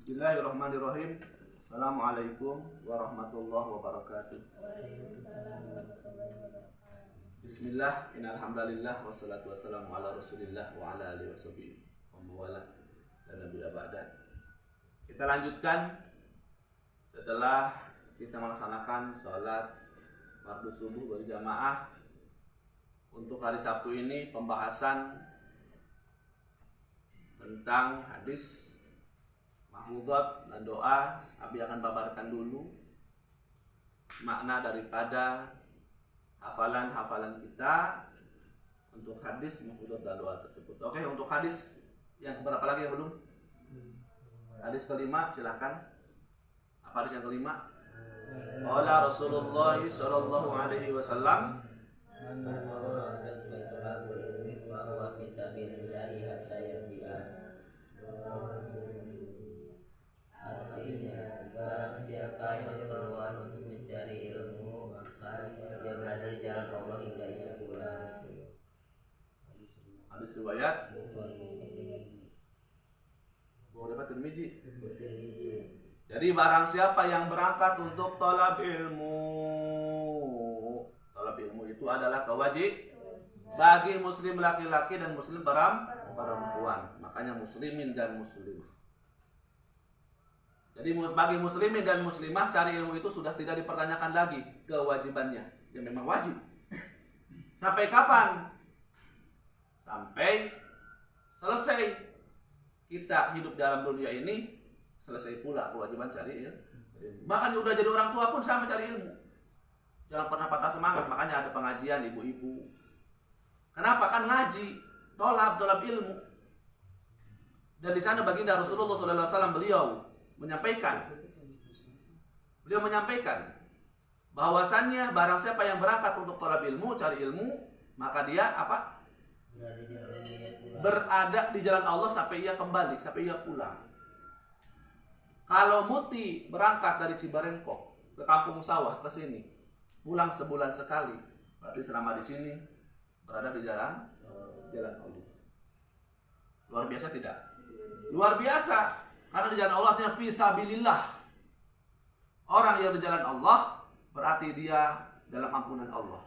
Bismillahirrahmanirrahim. Assalamualaikum warahmatullahi wabarakatuh. Bismillah, innalhamdalillah, wassalatu wassalamu ala rasulillah wa ala alihi washabihi wa mawala dan nabiyya ba'da. Kita lanjutkan setelah kita melaksanakan sholat fardu subuh berjamaah. Untuk hari Sabtu ini pembahasan tentang hadis mahfudhat dan doa. Abi akan paparkan dulu makna daripada hafalan-hafalan kita untuk hadis mahfudhat dan doa tersebut. Oke, untuk hadis yang keberapa lagi yang belum? Hadis kelima, silakan. Apa hadis yang kelima? Qala Rasulullah sallallahu alaihi wasallam, artinya barang siapa yang keluar untuk mencari ilmu, maka dia berada di jalan Allah hingga ia pulang. Hadis riwayat boleh dapat Tirmidzi. Jadi barang siapa yang berangkat untuk talab ilmu, talab ilmu itu adalah kewajiban bagi muslim laki-laki dan muslim perempuan. Makanya muslimin dan muslimah. Jadi bagi muslimin dan muslimah cari ilmu itu sudah tidak dipertanyakan lagi kewajibannya. Ya memang wajib. Sampai kapan? Sampai selesai kita hidup dalam dunia ini, selesai pula kewajiban cari ilmu. Bahkan udah jadi orang tua pun sama cari ilmu. Jangan pernah patah semangat. Makanya ada pengajian ibu-ibu. Kenapa? Kan ngaji, tolab ilmu. Dan di sana baginda Rasulullah SAW beliau menyampaikan bahwasannya barang siapa yang berangkat untuk tolab ilmu, cari ilmu, maka dia apa? Berada di jalan Allah sampai ia kembali, sampai ia pulang. Kalau Muti berangkat dari Cibarengkok ke Kampung Sawah ke sini, pulang sebulan sekali, berarti selama di sini berada di jalan Allah. Luar biasa tidak? Luar biasa. Karena di jalan Allah artinya fisabilillah. Orang yang di jalan Allah berarti dia dalam ampunan Allah.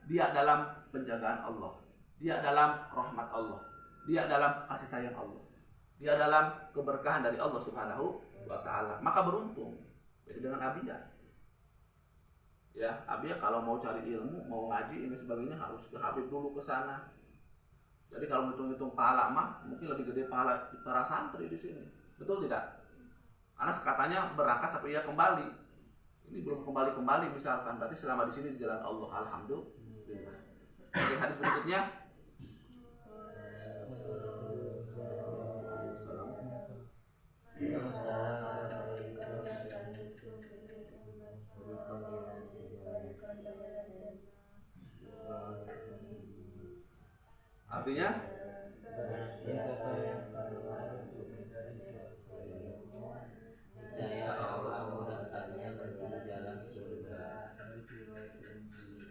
Dia dalam penjagaan Allah. Dia dalam rahmat Allah. Dia dalam kasih sayang Allah. Dia dalam keberkahan dari Allah Subhanahu wa ta'ala. Maka beruntung. Beda dengan Abiyah. Ya, Abiyah kalau mau cari ilmu, mau ngaji ini sebagainya harus ke Habib dulu ke sana. Jadi kalau hitung-hitung pahala mah mungkin lebih gede pahala para santri di sini. Betul tidak? Karena katanya berangkat sampai ia kembali. Ini belum kembali misalkan, berarti selama di sini di jalan Allah. Alhamdulillah. Oke, hadis berikutnya. Artinya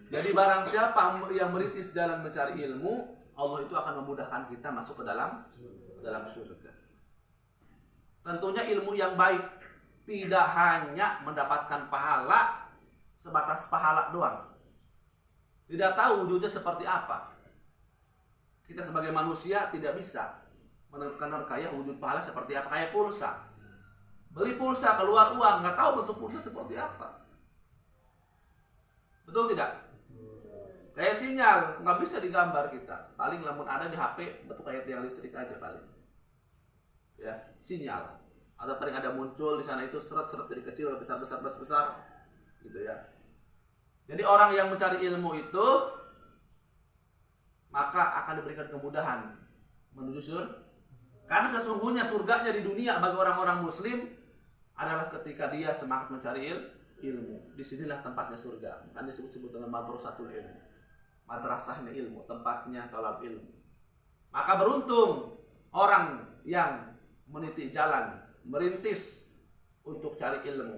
jadi barang siapa yang merintis jalan mencari ilmu, Allah itu akan memudahkan kita masuk ke dalam surga. Tentunya ilmu yang baik tidak hanya mendapatkan pahala sebatas pahala doang. Tidak tahu wujudnya seperti apa. Kita sebagai manusia tidak bisa menerka-nerka ya wujud pahala seperti apa. Kayak pulsa. Beli pulsa keluar uang, nggak tahu bentuk pulsa seperti apa. Betul tidak? Kayak sinyal, nggak bisa digambar kita. Paling lamun ada di HP, bentuk kayak tiang listrik aja paling. Ya, sinyal. Atau paling ada muncul di sana itu seret-seret dari kecil besar, gitu ya. Jadi orang yang mencari ilmu itu maka akan diberikan kemudahan menuju surga. Karena sesungguhnya surganya di dunia bagi orang-orang muslim adalah ketika dia semangat mencari ilmu. Disinilah tempatnya surga. Kan disebut-sebut dengan madrasatul ilmu. Madrasahnya ilmu, tempatnya talab ilmu. Maka beruntung orang yang meniti jalan, merintis untuk cari ilmu.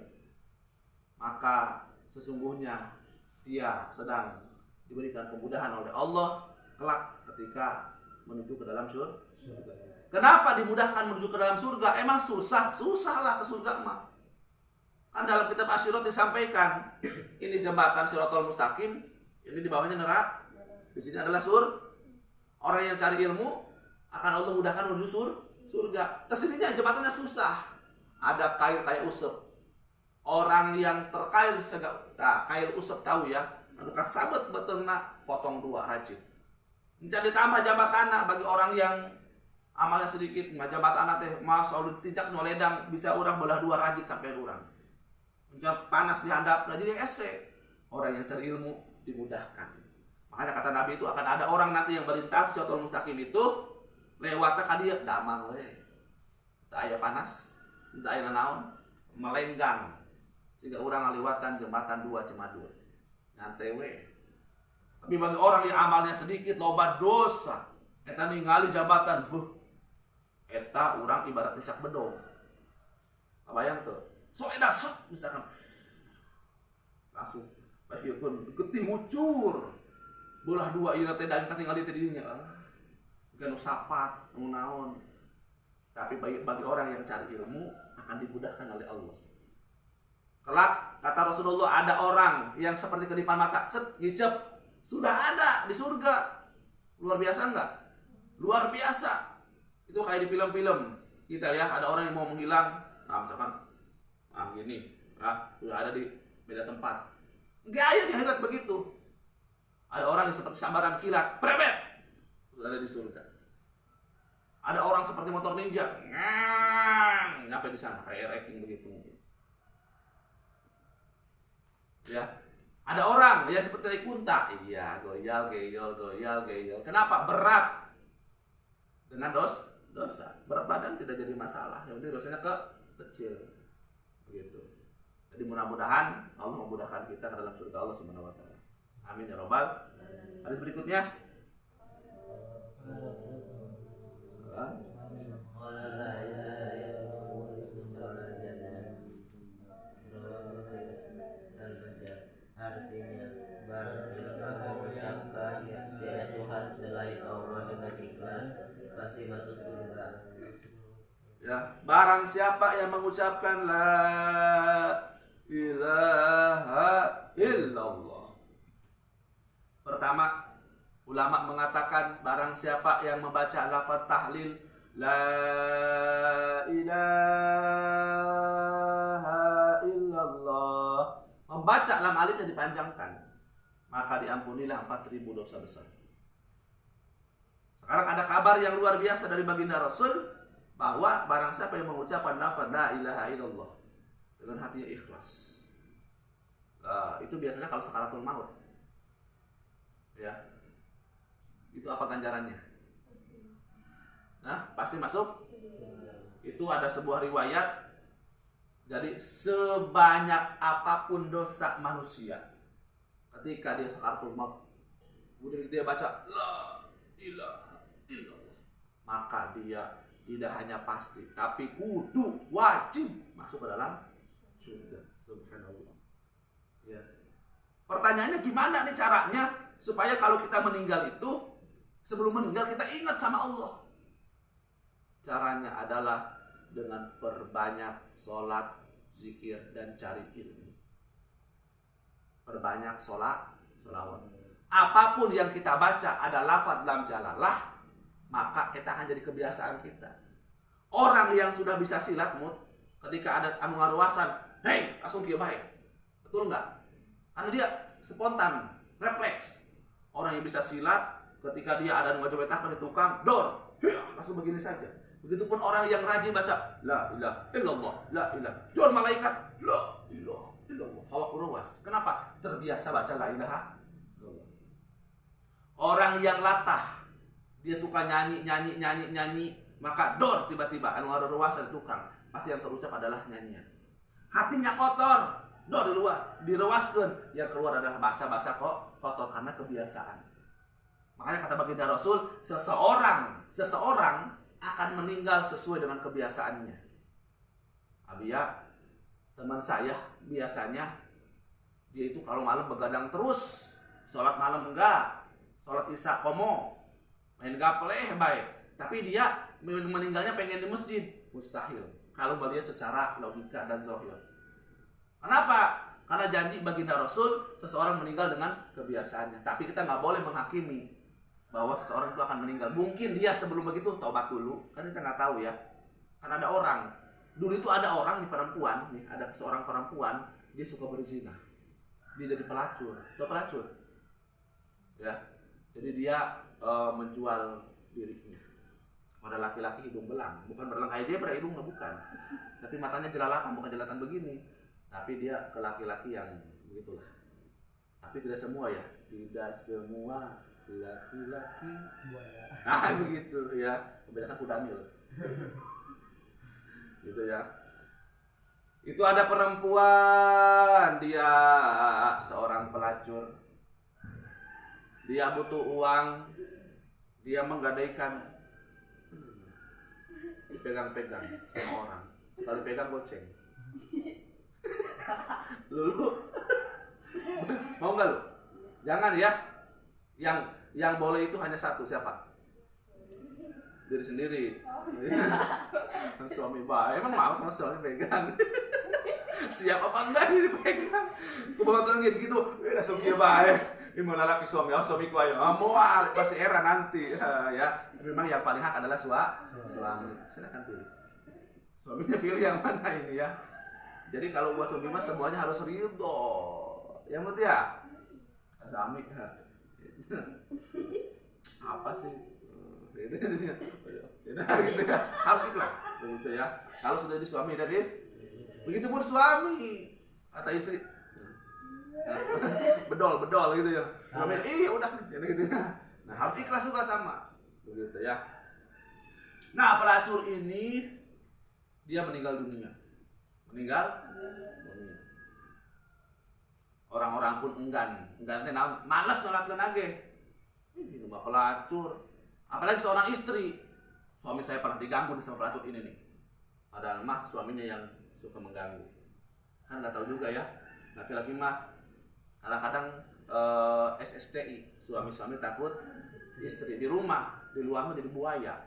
Maka sesungguhnya dia sedang diberikan kemudahan oleh Allah kelak ketika menuju ke dalam surga. Kenapa dimudahkan menuju ke dalam surga? Emang susah? Susahlah ke surga mah. Kan dalam kitab Asy-Syirat disampaikan, ini jembatan Shiratal Mustaqim, ini di bawahnya neraka. Di sini adalah orang yang cari ilmu akan Allah mudahkan menuju surga. Kesininya jembatannya susah. Ada kail kayak usep. Orang yang terkail kail usep tahu ya. Anu kasabet betulna potong 2 rajin. Jadi tambah jambatan bagi orang yang amalnya sedikit, jambatan teh masa udah tijak noledang bisa orang belah 2 rajin sampai orang. Mencap panas dihadap, jadi ese. Orang yang cari ilmu dimudahkan. Makanya kata Nabi itu akan ada orang nanti yang melintas Shiratal Mustaqim itu lewatnya ka dieu damang we. Teu aya panas, teu aya naon, melenggang. Sehingga orang ngaliwatan jembatan 2 cuma 2. Nyantai we. Tapi bagi orang yang amalnya sedikit, loba dosa, eta ningali jabatan, eta orang ibarat cak bedog. Kebayang tuh. So edak sok misalkan langsung bagian getih ngucur. Belah 2 ieu teh daging tinggal di dinya. Bukan sapat, naon. Tapi bagi orang yang cari ilmu akan dimudahkan oleh Allah. Kelak kata Rasulullah ada orang yang seperti kedipan mata, ngicep. Sudah ada di surga. Luar biasa enggak? Luar biasa. Itu kayak di film-film kita ya, ada orang yang mau menghilang. Nah, misalkan gini, sudah ada di beda tempat. Enggak ada di akhirat begitu. Ada orang yang seperti sambaran kilat, prebet. Sudah ada di surga. Ada orang seperti motor ninja, nyampe di sana kayak acting begitu. Ya. Ada orang yang seperti kunta, iya, goyal. Kenapa? Berat dengan dosa. Berat badan tidak jadi masalah, yang penting dosanya kecil, begitu. Jadi mudah-mudahan Allah memudahkan kita ke dalam surga Allah Subhanahu Wa Taala. Amin ya robbal. Hadis berikutnya. Artinya barang siapa mengucapkan tiada Tuhan selain Allah dengan ikhlas pasti masuk surga. Ya, barang siapa yang mengucapkan la ilaha illallah. Pertama, ulama mengatakan barang siapa yang membaca lafaz tahlil la ilaha illallah, membaca lam alifnya dipanjangkan, maka diampunilah 4.000 dosa besar. Sekarang ada kabar yang luar biasa dari baginda Rasul bahwa barang siapa yang mengucapkan lafaz la ilaha illallah dengan hatinya ikhlas, itu biasanya kalau sakaratul maut, ya, itu apa ganjarannya? Nah, pasti masuk. Itu ada sebuah riwayat. Jadi sebanyak apapun dosa manusia, ketika dia sakaratul maut, kemudian dia baca la ilaha illallah, maka dia tidak hanya pasti, tapi kudu wajib masuk ke dalam surga. Subhanallah. Ya. Pertanyaannya gimana nih caranya supaya kalau kita meninggal itu, sebelum meninggal kita ingat sama Allah? Caranya adalah dengan perbanyak sholat, zikir, dan cari ilmu. Perbanyak sholat, sholawat. Apapun yang kita baca ada lafaz lam jalalah, maka kita akan jadi kebiasaan kita. Orang yang sudah bisa silat mut, ketika ada anu ngaruasan, hei, langsung kieu bae. Betul enggak? Karena dia spontan, refleks. Orang yang bisa silat, ketika dia ada anu ngajobetahkeun di tukang, dor, langsung begini saja. Begitupun orang yang rajin baca la ilaha illallah, la ilaha. Jual malaikat, la ilaha illallah. Hawa kuruwas. Kenapa? Terbiasa baca la ilaha illallah. Orang yang latah, dia suka nyanyi, maka dor tiba-tiba anu ngaruwasan tukang, pasti yang terucap adalah nyanyian. Hatinya kotor, dor direwaskeun, yang keluar adalah bahasa-bahasa kotor karena kebiasaan. Makanya kata baginda Rasul, seseorang akan meninggal sesuai dengan kebiasaannya. Abia, teman saya biasanya dia itu kalau malam begadang terus, sholat malam enggak, sholat isya komo, main gaple baik, tapi dia meninggalnya pengen di masjid, mustahil kalau melihat secara logika dan zahir. Kenapa? Karena janji baginda Rasul, seseorang meninggal dengan kebiasaannya. Tapi kita nggak boleh menghakimi bahwa seseorang itu akan meninggal. Mungkin dia sebelum begitu taubat dulu, kan kita nggak tahu ya. Karena ada orang, dulu itu ada orang di perempuan, nih ada seorang perempuan, dia suka berzina, dia jadi pelacur, atau pelacur, ya. Jadi dia menjual dirinya pada laki-laki hidung belang, bukan belang kayak dia pada hidungnya bukan, tapi matanya jelalatan, bukan jelalatan begini. Tapi dia ke laki-laki yang begitulah. Tapi tidak semua ya, tidak semua laki-laki buaya. Nah begitu ya, kebanyakan kudanil. Gitu ya. Itu ada perempuan, dia seorang pelacur. Dia butuh uang, dia menggadaikan, dipegang-pegang sama orang. Sekali pegang goceng. Lu mau nggak lu? Jangan ya. Yang boleh itu hanya satu, siapa? Diri sendiri. Yang suami baik, emang mau sama suami pegang. Siapa apa enggak ini dipegang? Kebetulan gitu, langsung dia baik. Ini mau laki suami, suamiku ayo. Mual, pasti era nanti. Ya, memang yang paling hak adalah suami. Silakan pilih. Suaminya pilih yang mana ini ya? Jadi kalau buat suami mah semuanya harus ridho. Yang betul ya? Suami apa sih? Gitu ya. Harus ikhlas begitu ya. Kalau sudah di suami dan begitu pun suami kata istri. Bedol gitu ya. Suami udah gitu ya. Nah, harus ikhlas juga sama. Begitu ya. Nah, pelacur ini dia meninggal dunia. Orang-orang pun enggan malas nolakkan lagi. Ini mah pelacur. Apalagi seorang istri. Suami saya pernah diganggu sama pelacur ini nih. Padahal mah suaminya yang suka mengganggu. Kan nggak tahu juga ya. Laki-laki mah kadang-kadang SSTI. Suami-suami takut istri di rumah, di luar mah jadi buaya.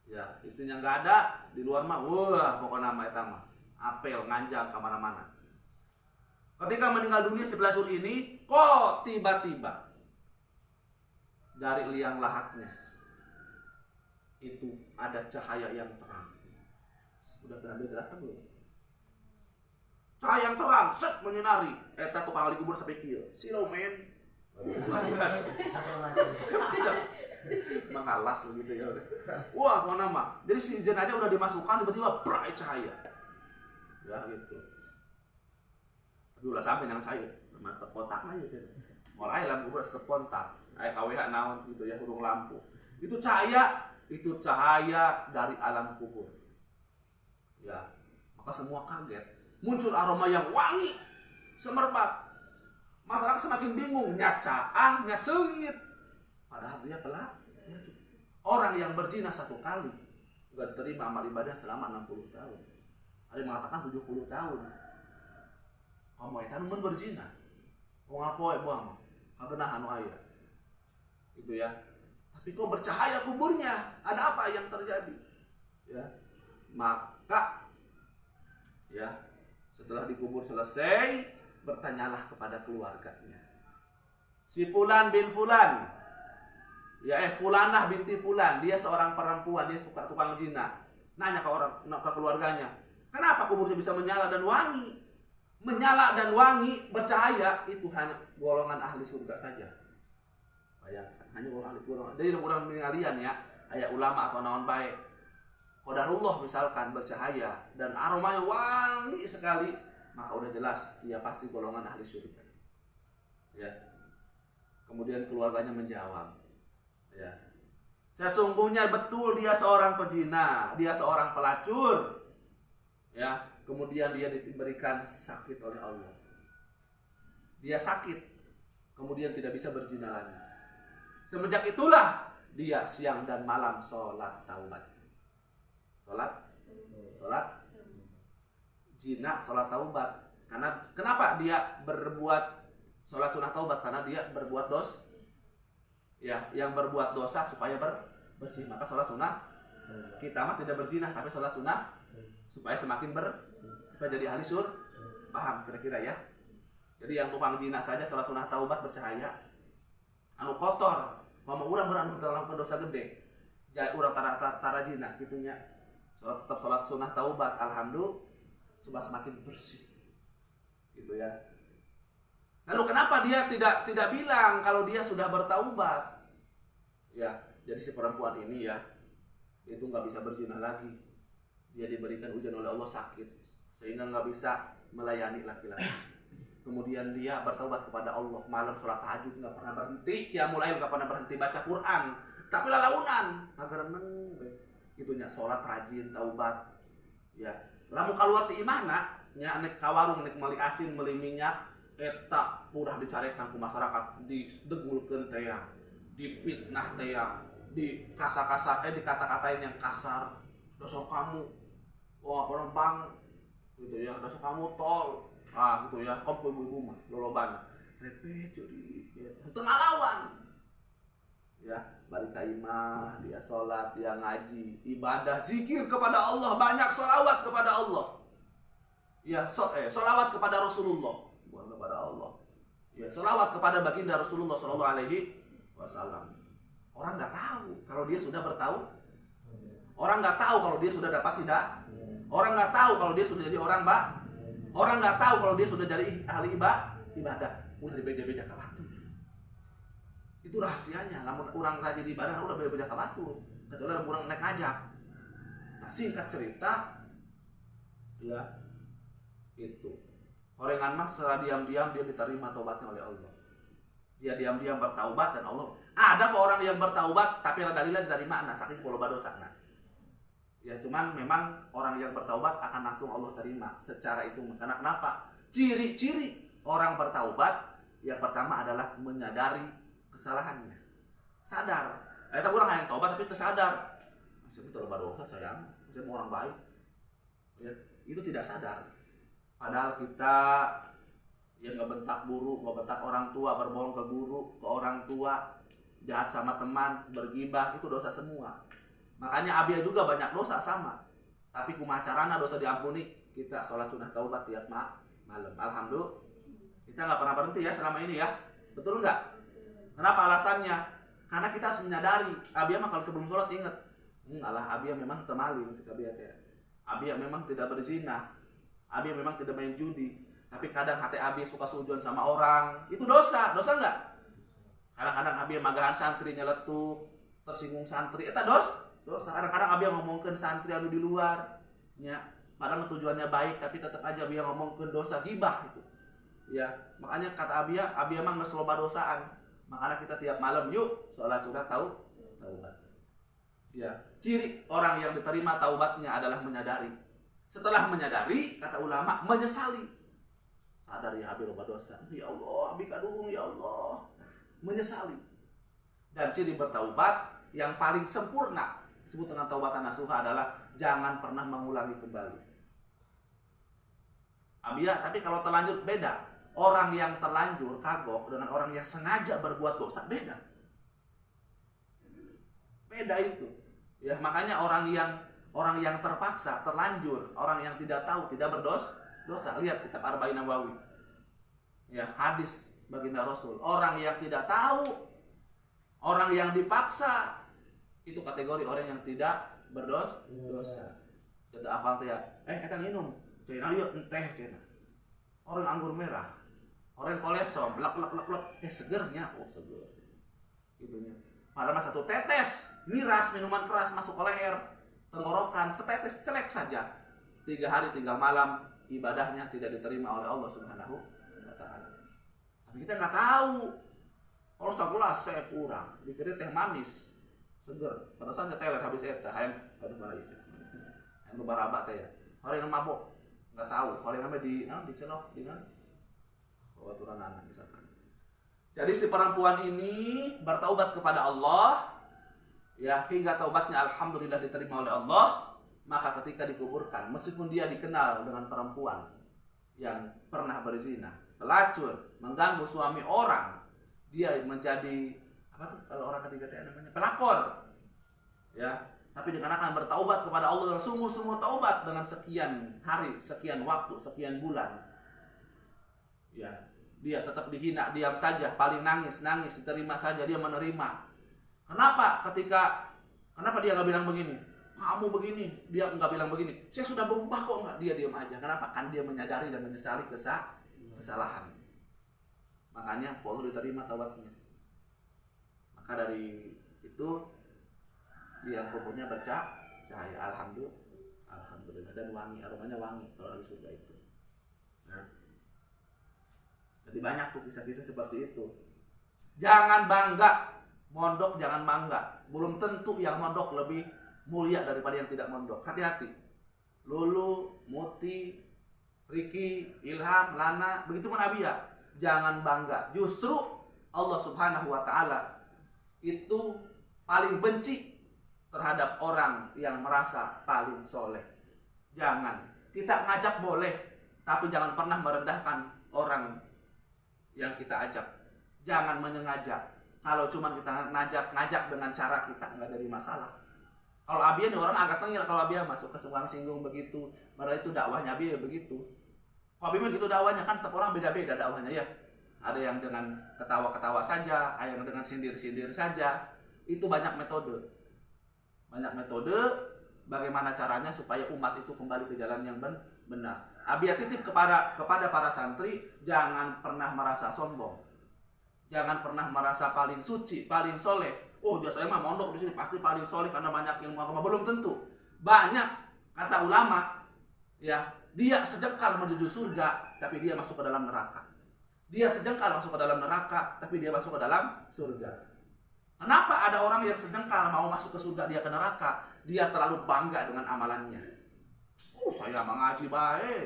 Ya, istrinya nggak ada, di luar mah wah pokoknya nama eta mah apel nganjang kemana-mana. Ketika meninggal dunia si pelacur ini, kok tiba-tiba dari liang lahatnya itu ada cahaya yang terang. Sudah pernah dijelaskan belum? Cahaya yang terang, set menyinari. Eta tukang kali kubur sampai kieu. Silau men. Mengalas begitu ya. Wah, mau nama. Jadi si jenazah udah dimasukkan tiba-tiba bright cahaya. Ya gitu. Tapi ulah sampai nang cahaya, mas terkotak aja sih. Mulai lampu udah terkontak. Aya KWH naon gitu ya, hurung lampu. Itu cahaya dari alam kubur. Ya, maka semua kaget. Muncul aroma yang wangi, semerbak. Masyarakat semakin bingung, nyacaan, nyasengit. Padahal dia pelacur. Orang yang berzina satu kali gak diterima amal ibadah selama 60 tahun. Ada yang mengatakan 70 tahun. Kamu eta mun berzina. Wong apoe buang. Kabeunah anu aya. Itu ya. Tapi kok bercahaya kuburnya? Ada apa yang terjadi? Ya. Maka ya, setelah dikubur selesai, bertanyalah kepada keluarganya. Si Fulan bin Fulan, ya Fulanah binti Fulan, dia seorang perempuan, dia suka tukang zina. Nanya ke keluarganya, kenapa kuburnya bisa menyala dan wangi? Menyala dan wangi, bercahaya, itu hanya golongan ahli surga saja. Bayangkan, hanya golongan. Jadi orang pengalian ya, ayat ulama atau naon baik. Qadarullah misalkan bercahaya dan aromanya wangi sekali, maka udah jelas dia pasti golongan ahli surga. Ya. Kemudian keluarganya menjawab, ya. Sesungguhnya betul dia seorang pezina, dia seorang pelacur. Ya, kemudian dia diberikan sakit oleh Allah. Dia sakit, kemudian tidak bisa berzina lagi. Semenjak itulah dia siang dan malam sholat taubat. Sholat zina, sholat taubat. Karena kenapa dia berbuat sholat sunah taubat? Karena dia berbuat Ya, yang berbuat dosa supaya bersih. Maka sholat sunnah kita mah tidak berzina, tapi sholat sunnah supaya semakin supaya jadi ahli paham kira-kira ya. Jadi yang tukang zina saja sholat sunnah taubat bercahaya. Anu kotor, mau urang beranu dalam dosa gede. Jadi urang tara zina gitunya. Tetap sholat sunnah taubat, alhamdulillah supaya semakin bersih. Gitu ya. Lalu kenapa dia tidak bilang kalau dia sudah bertaubat? Ya, jadi si perempuan ini ya itu nggak bisa berzina lagi. Dia diberikan ujian oleh Allah sakit sehingga nggak bisa melayani laki-laki. Kemudian dia bertaubat kepada Allah, malam sholat tahajud nggak pernah berhenti, ya mulai nggak pernah berhenti baca Quran, tapi lalaunan agar neng gitunya sholat rajin taubat. Ya, lamun keluar ti imana, nya nek kawarung nek meuli asin meuli minyak, eta udah dicarekan ku masyarakat, didegulkeun teh ya, dipitnah teh ya, dikata-katain yang kasar, dosa kamu, wah perempang, gitu ya, dosa kamu tol, gitu ya, kamu ibu-ibu mah, lolobana, repeh curi, ya, tengah lawan, ya, balik ke imah, dia sholat, dia ngaji, ibadah, zikir kepada Allah, banyak sholawat kepada Allah, ya, sholawat kepada Rasulullah, bukan kepada Allah, ya, sholawat kepada baginda Rasulullah Shallallahu Alaihi Wasallam. Orang nggak tahu kalau dia sudah bertaubat. Orang nggak tahu kalau dia sudah dapat tidak. Orang nggak tahu kalau dia sudah jadi orang Orang nggak tahu kalau dia sudah jadi ahli ibadah. Udah dibeja-beja ke batu. Itu rahasianya. Lamun orang rajin ibadah udah beja-beja ke batu. Kecuali orang naik ngajak. Nah, singkat cerita, ya itu. Orengan mah secara diam-diam dia diterima taubatnya oleh Allah. Dia diam-diam bertaubat dan Allah. Ada kok orang yang bertaubat tapi ada dalilnya diterima saking koloba dosana. Ya cuman memang orang yang bertaubat akan langsung Allah terima secara itu. Karena kenapa? Ciri-ciri orang bertaubat yang pertama adalah menyadari kesalahannya. Sadar. Eta urang hayang taubat tapi tersadar. Saya itu loba dosa sayang. Saya mau orang baik. Ya, itu tidak sadar. Padahal kita yang ngebentak guru, ngebentak orang tua, berbohong ke guru, ke orang tua, jahat sama teman, bergibah, itu dosa semua. Makanya Abia juga banyak dosa sama. Tapi kumaha carana dosa diampuni? Kita sholat sunnah taubat tiap malam. Alhamdulillah. Kita nggak pernah berhenti ya selama ini ya. Betul nggak? Kenapa alasannya? Karena kita harus menyadari. Abia mah kalau sebelum sholat ingat. Alah Abia memang temali. Abia memang tidak berzina. Abia memang tidak main judi. Tapi kadang hati Abia suka sujon sama orang. Itu dosa. Dosa nggak? Kadang-kadang Abia magahan santri nyeletuk, tersinggung santri. Eta dosa. Kadang-kadang Abia ngomongkeun santri anu di luar. Ya, padahal tujuannya baik tapi tetap aja Abia ngomongkeun dosa gibah itu. Ya, makanya kata Abia mah geus loba dosaan. Makanya kita tiap malam yuk sholat sunnah taubat. Ya, ciri orang yang diterima taubatnya adalah menyadari. Setelah menyadari, kata ulama, menyesali. Sadar ya Abi loba dosa. Ya Allah, Abi kadung ya Allah. Menyesali. Dan ciri bertaubat yang paling sempurna disebut dengan taubatan nasuha adalah jangan pernah mengulangi kembali. Abia, tapi kalau terlanjur beda. Orang yang terlanjur kagok dengan orang yang sengaja berbuat dosa beda. Beda itu. Ya, makanya orang yang terpaksa, terlanjur, orang yang tidak tahu, tidak berdosa. Lihat kitab Arba'in Nawawi. Ya, hadis baginda Rasul. Orang yang tidak tahu, orang yang dipaksa, itu kategori orang yang tidak berdosa. Jadi apa teh ya? Eta nginum. Cenah yuk teh cenah. Orang anggur merah. Orang kolesterol, lek segernya, seger. Itunya. Padahal satu tetes miras minuman keras masuk ke leher, tenggorokan, setetes celek saja. 3 hari 3 malam ibadahnya tidak diterima oleh Allah Subhanahu wa taala. Tapi kita nggak tahu. Kalau segelas saya kurang, dikira teh manis, seger. Perasaannya teler habis eta, hayang aduh mana itu. Yang baraba teh ya. Orang yang mabok nggak tahu. Kalau yang namanya dicelok dengan aturan anak misalkan. Jadi si perempuan ini bertaubat kepada Allah, ya hingga taubatnya alhamdulillah diterima oleh Allah. Maka ketika dikuburkan, meskipun dia dikenal dengan perempuan yang pernah berzina, pelacur, mengganggu suami orang, dia menjadi apa tuh kalau orang ketiga teh namanya pelakor. Ya, tapi dikarenakan bertaubat kepada Allah dengan sungguh-sungguh taubat dengan sekian hari, sekian waktu, sekian bulan. Ya, dia tetap dihina, diam saja, paling nangis, diterima saja, dia menerima. Kenapa dia nggak bilang begini? Kamu begini, dia nggak bilang begini. Saya sudah berubah kok, nggak, dia diam aja. Kenapa? Kan dia menyadari dan menyesali kesalahan. Makanya Allah diterima taubatnya. Maka dari itu dia kuburnya bercahaya, alhamdulillah, dan wangi, aromanya wangi kalau di surga itu. Nah, jadi banyak tuh kisah-kisah seperti itu. Jangan bangga mondok, jangan bangga. Belum tentu yang mondok lebih mulia daripada yang tidak mondok. Hati-hati. Lulu, Muti, Riki, Ilham, Lana, begitu pun Abia. Jangan bangga. Justru Allah Subhanahu wa taala itu paling benci terhadap orang yang merasa paling soleh. Jangan. Kita ngajak boleh, tapi jangan pernah merendahkan orang yang kita ajak. Jangan menyengaja. Kalau cuma kita ngajak dengan cara kita, nggak jadi masalah. Kalau Abia nih orang agak tengil, kalau Abia masuk ke sebuah singgung begitu, padahal itu dakwahnya Abia begitu. Kalau Abia begitu dakwahnya, kan tiap orang beda-beda dakwahnya ya. Ada yang dengan ketawa-ketawa saja, ada yang dengan sindir-sindir saja. Itu banyak metode. Banyak metode bagaimana caranya supaya umat itu kembali ke jalan yang benar. Abia titip kepada para santri, jangan pernah merasa sombong. Jangan pernah merasa paling suci, paling soleh. Oh, saya mah mondok di sini pasti paling soleh karena banyak ilmu agama. Belum tentu. Banyak kata ulama, ya, dia sejengkal menuju surga, tapi dia masuk ke dalam neraka. Dia sejengkal masuk ke dalam neraka, tapi dia masuk ke dalam surga. Kenapa ada orang yang sejengkal mau masuk ke surga, dia ke neraka? Dia terlalu bangga dengan amalannya. Saya mengaji baik.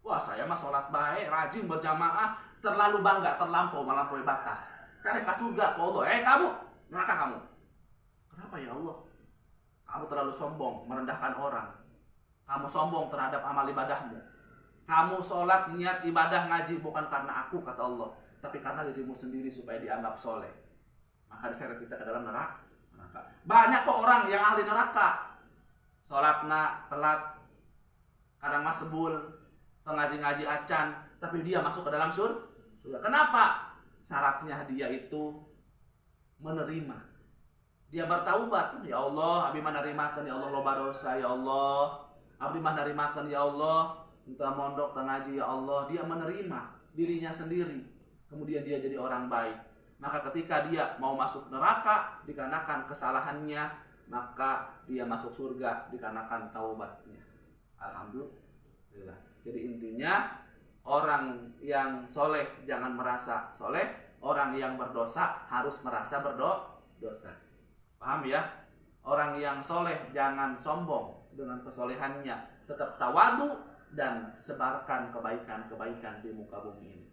Wah, saya mah sholat baik, rajin berjamaah. Terlalu bangga, melampaui batas. Karena ke surga, Allah. Kamu, neraka kamu. Kenapa ya Allah? Kamu terlalu sombong, merendahkan orang. Kamu sombong terhadap amal ibadahmu. Kamu sholat, niat, ibadah, ngaji bukan karena aku, kata Allah, tapi karena dirimu sendiri supaya dianggap soleh. Maka diseret kita ke dalam neraka. Banyak kok orang yang ahli neraka. Sholatna telat, kadang masebul, ngaji-ngaji acan, tapi dia masuk ke dalam surga. Kenapa? Syaratnya dia itu menerima. Dia bertaubat. Ya Allah, abdi mah narimakeun ya Allah loba dosa ya Allah. Abdi mah narimakeun ya Allah. Entah mondok, entah ngaji, ya Allah. Dia menerima dirinya sendiri. Kemudian dia jadi orang baik. Maka ketika dia mau masuk neraka dikarenakan kesalahannya, maka dia masuk surga dikarenakan taubatnya. Alhamdulillah. Jadi intinya, orang yang soleh jangan merasa soleh. Orang yang berdosa harus merasa berdosa. Paham ya? Orang yang soleh jangan sombong dengan kesolehannya. Tetap tawadu dan sebarkan kebaikan-kebaikan di muka bumi ini.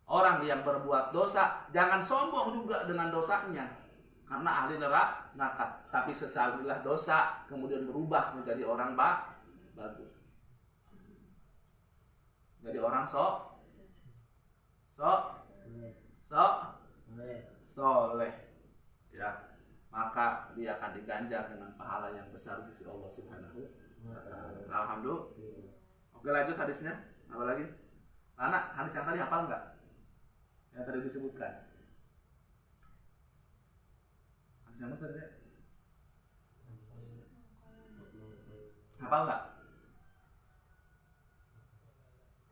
Orang yang berbuat dosa jangan sombong juga dengan dosanya, karena ahli neraka. Tapi sesalilah dosa kemudian berubah menjadi orang bagus, jadi orang soleh, ya, maka dia akan diganjar dengan pahala yang besar di sisi Allah Subhanahu wa Ta'ala. Alhamdulillah. Oke, lanjut hadisnya. Apa lagi? Anak, hadis yang tadi hafal enggak? Yang tadi disebutkan. Hadis yang tadi? Hafal enggak?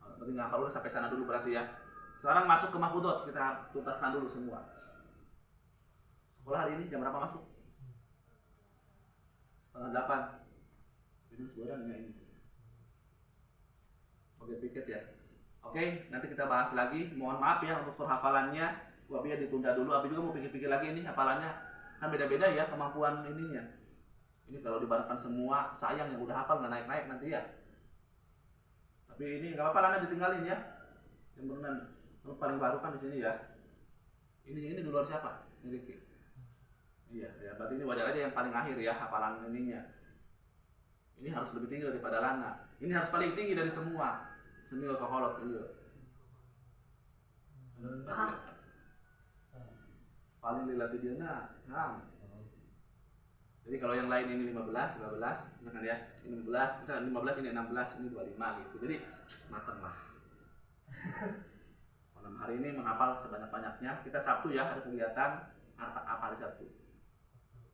Berarti enggak hafal, udah sampai sana dulu berarti ya. Sekarang masuk ke mahfudot, kita tuntaskan dulu semua. Sekolah hari ini jam berapa masuk? 7:30. Ini sebenarnya enggak ini. Oke, piket ya. Oke, nanti kita bahas lagi. Mohon maaf ya untuk surah hafalannya. Abi ya ditunda dulu. Abi juga mau pikir-pikir lagi ini hafalannya. Kan beda-beda ya kemampuan ininya. Ini kalau dibarengkan semua, sayang yang udah hafal nggak naik-naik nanti ya. Tapi ini nggak apa-apa, Lana ditinggalin ya. Yang berenang paling baru kan di sini ya. Ini duluan siapa? Ini Riki. Iya, ya. Berarti ini wajar aja yang paling akhir ya hafalan ininya. Ini harus lebih tinggi daripada Lana. Ini harus paling tinggi dari semua. Semil keholot dulu. paling lilati dia nah. Jadi kalau yang lain ini 15 misalkan ya, ini 15, misalkan 15 ini 16, ini 25 gitu. Jadi mateng lah. Malam hari ini menghafal sebanyak-banyaknya. Kita Sabtu ya, ada kegiatan apa hari Sabtu.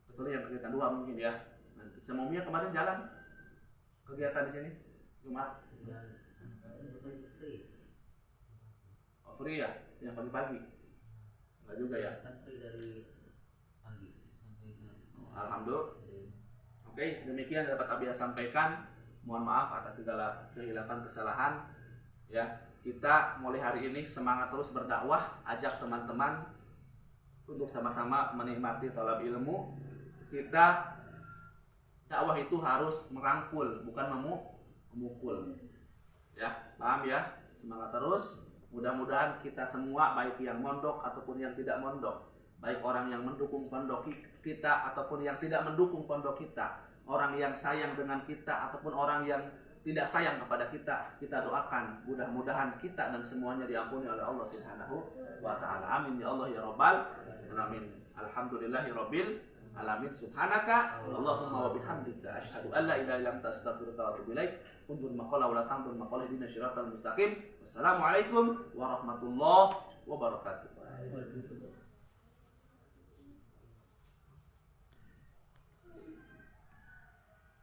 Kecuali yang kegiatan 2 mungkin ya. Nanti semuanya kemarin jalan kegiatan di sini Jumat. Oh, free ya, yang pagi-pagi. Enggak juga ya. Dari pagi sampai Alhamdulillah. Oke, demikian dapat Abia sampaikan. Mohon maaf atas segala kehilapan kesalahan. Ya, kita mulai hari ini semangat terus berdakwah, ajak teman-teman untuk sama-sama menikmati thalab ilmu. Kita dakwah itu harus merangkul, bukan memukul. Ya, paham ya? Semangat terus. Mudah-mudahan kita semua, baik yang mondok ataupun yang tidak mondok, baik orang yang mendukung pondok kita ataupun yang tidak mendukung pondok kita, orang yang sayang dengan kita ataupun orang yang tidak sayang kepada kita, kita doakan mudah-mudahan kita dan semuanya diampuni oleh Allah Subhanahu wa taala. Amin ya Allah ya rabbal alamin. Alhamdulillahirabbil alamin. Subhanaka Allahumma wa bihamdika asyhadu an la ilaha illa anta astaghfiruka wa atubu ilaik. Undur maqala wa la tandur maqala ihdinas siratal mustaqim. Wassalamualaikum warahmatullahi wabarakatuh.